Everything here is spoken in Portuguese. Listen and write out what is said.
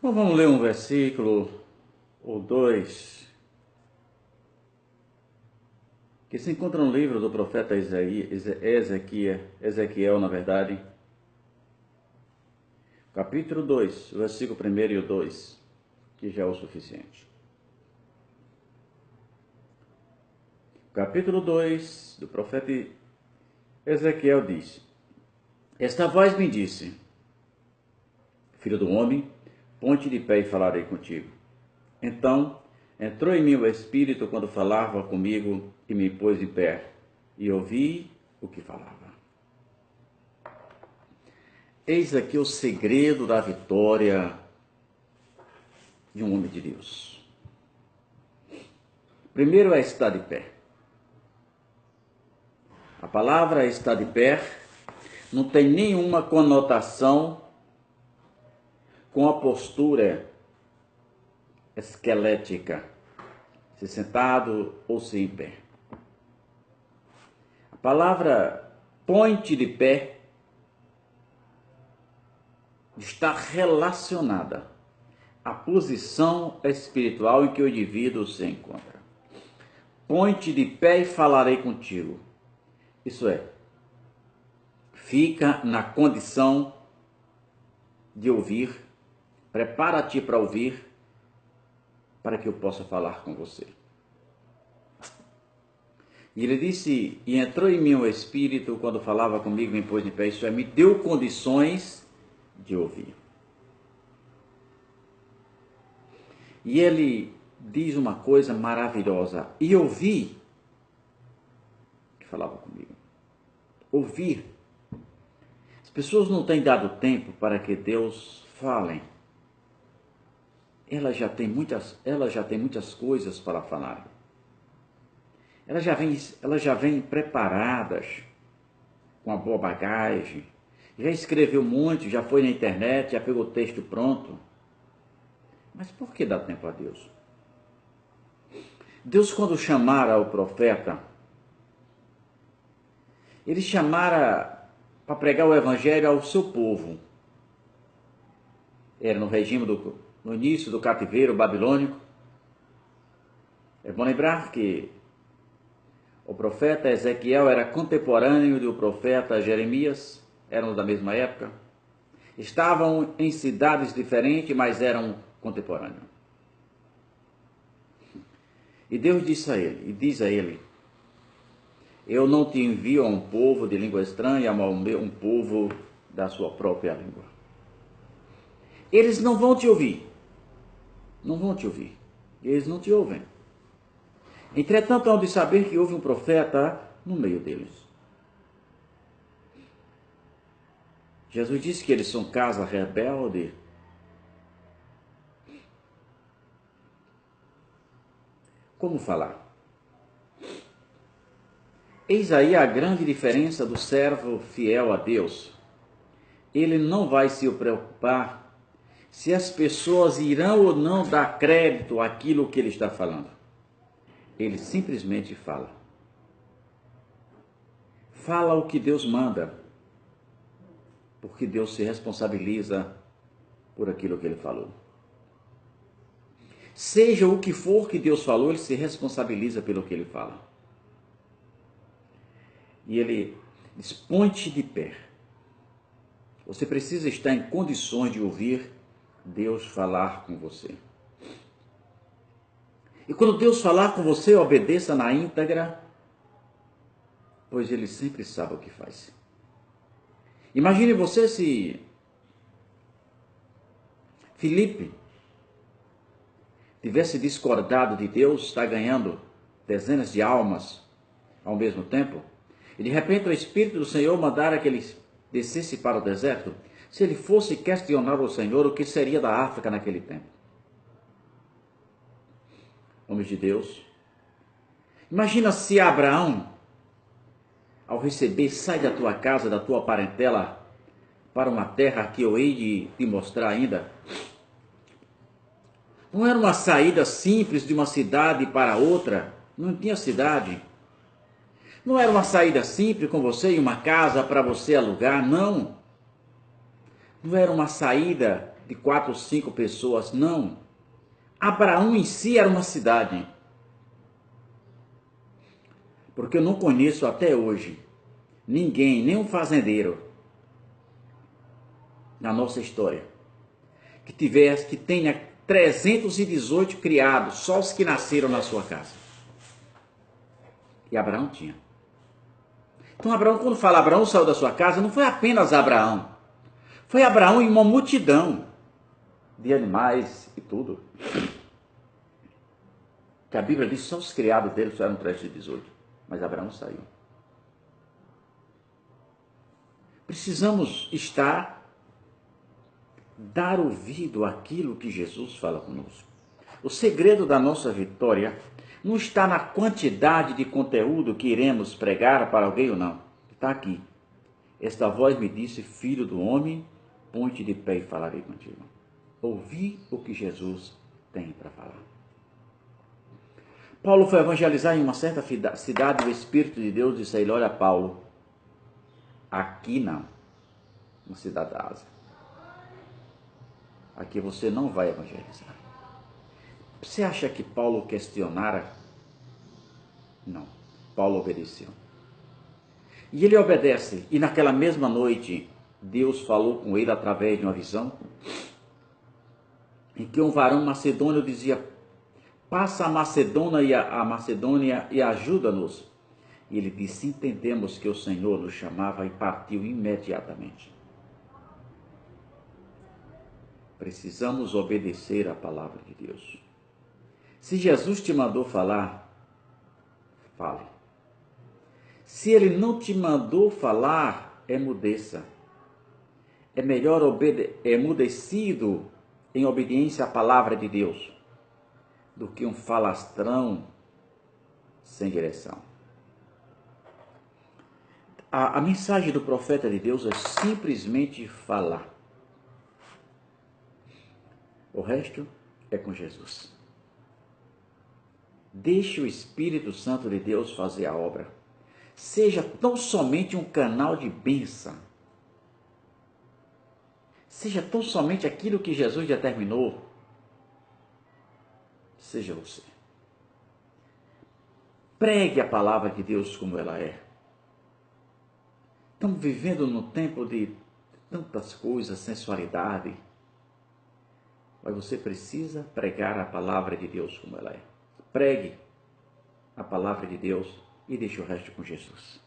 Bom, vamos ler um versículo ou dois que se encontra no livro do profeta Ezequiel, na verdade, capítulo 2, versículo 1 e o 2, que já é o suficiente. Capítulo 2 do profeta Ezequiel diz: Esta voz me disse: Filho do homem, ponte de pé e falarei contigo. Então entrou em mim o Espírito quando falava comigo e me pôs em pé, e ouvi o que falava. Eis aqui o segredo da vitória de um homem de Deus. Primeiro é estar de pé. A palavra estar de pé não tem nenhuma conotação com a postura esquelética, se sentado ou se em pé. A palavra põe-te de pé está relacionada à posição espiritual em que o indivíduo se encontra. Põe-te de pé e falarei contigo. Isso é, fica na condição de ouvir, prepara-te para ouvir, para que eu possa falar com você. E ele disse, e entrou em mim o Espírito, quando falava comigo, me pôs de pé, isso é, me deu condições de ouvir. E ele diz uma coisa maravilhosa, e ouvi, que falava comigo, ouvir. As pessoas não têm dado tempo para que Deus fale. Elas já têm muitas coisas para falar. Elas já vêm preparadas, com a boa bagagem, já escreveu muito, já foi na internet, já pegou o texto pronto. Mas por que dá tempo a Deus? Deus, quando chamara o profeta, ele chamara para pregar o evangelho ao seu povo. Era no início do cativeiro babilônico. É bom lembrar que o profeta Ezequiel era contemporâneo do profeta Jeremias, eram da mesma época. Estavam em cidades diferentes, mas eram contemporâneos. E Deus disse a ele, e diz a ele: Eu não te envio a um povo de língua estranha, mas a um povo da sua própria língua. Eles não vão te ouvir. Não vão te ouvir. Eles não te ouvem. Entretanto, hão de saber que houve um profeta no meio deles. Jesus disse que eles são casa rebelde. Como falar? Eis aí a grande diferença do servo fiel a Deus. Ele não vai se preocupar se as pessoas irão ou não dar crédito àquilo que ele está falando. Ele simplesmente fala. Fala o que Deus manda, porque Deus se responsabiliza por aquilo que ele falou. Seja o que for que Deus falou, ele se responsabiliza pelo que ele fala. E ele diz, põe-te de pé. Você precisa estar em condições de ouvir Deus falar com você. E quando Deus falar com você, obedeça na íntegra, pois ele sempre sabe o que faz. Imagine você se Filipe tivesse discordado de Deus, está ganhando dezenas de almas ao mesmo tempo, e de repente o Espírito do Senhor mandara que ele descesse para o deserto. Se ele fosse questionar o Senhor, o que seria da África naquele tempo? Homens de Deus. Imagina se Abraão, ao receber, sai da tua casa, da tua parentela, para uma terra que eu hei de te mostrar ainda. Não era uma saída simples de uma cidade para outra, não tinha cidade. Não era uma saída simples com você e uma casa para você alugar, não. Não era uma saída de 4 ou 5 pessoas. Não. Abraão em si era uma cidade. Porque eu não conheço até hoje ninguém, nenhum fazendeiro na nossa história que tenha 318 criados, só os que nasceram na sua casa. E Abraão tinha. Então Abraão, quando fala Abraão saiu da sua casa, não foi apenas Abraão. Foi Abraão e uma multidão de animais e tudo. Que a Bíblia diz que só os criados dele só eram 318. Mas Abraão saiu. Precisamos dar ouvido àquilo que Jesus fala conosco. O segredo da nossa vitória não está na quantidade de conteúdo que iremos pregar para alguém ou não. Está aqui. Esta voz me disse, filho do homem, põe-te de pé e falarei contigo. Ouvi o que Jesus tem para falar. Paulo foi evangelizar em uma certa cidade, o Espírito de Deus disse a ele, olha Paulo, aqui não, na cidade da Ásia. Aqui você não vai evangelizar. Você acha que Paulo questionara? Não. Paulo obedeceu. E ele obedece. E naquela mesma noite, Deus falou com ele através de uma visão, em que um varão macedônio dizia, passa a Macedônia e ajuda-nos. E ele disse, entendemos que o Senhor nos chamava e partiu imediatamente. Precisamos obedecer à palavra de Deus. Se Jesus te mandou falar, fale. Se ele não te mandou falar, emudeça. É melhor emudecido em obediência à palavra de Deus do que um falastrão sem direção. A mensagem do profeta de Deus é simplesmente falar. O resto é com Jesus. Deixe o Espírito Santo de Deus fazer a obra. Seja tão somente um canal de bênção. Seja tão somente aquilo que Jesus determinou. Seja você. Pregue a palavra de Deus como ela é. Estamos vivendo num tempo de tantas coisas, sensualidade. Mas você precisa pregar a palavra de Deus como ela é. Pregue a palavra de Deus e deixe o resto com Jesus.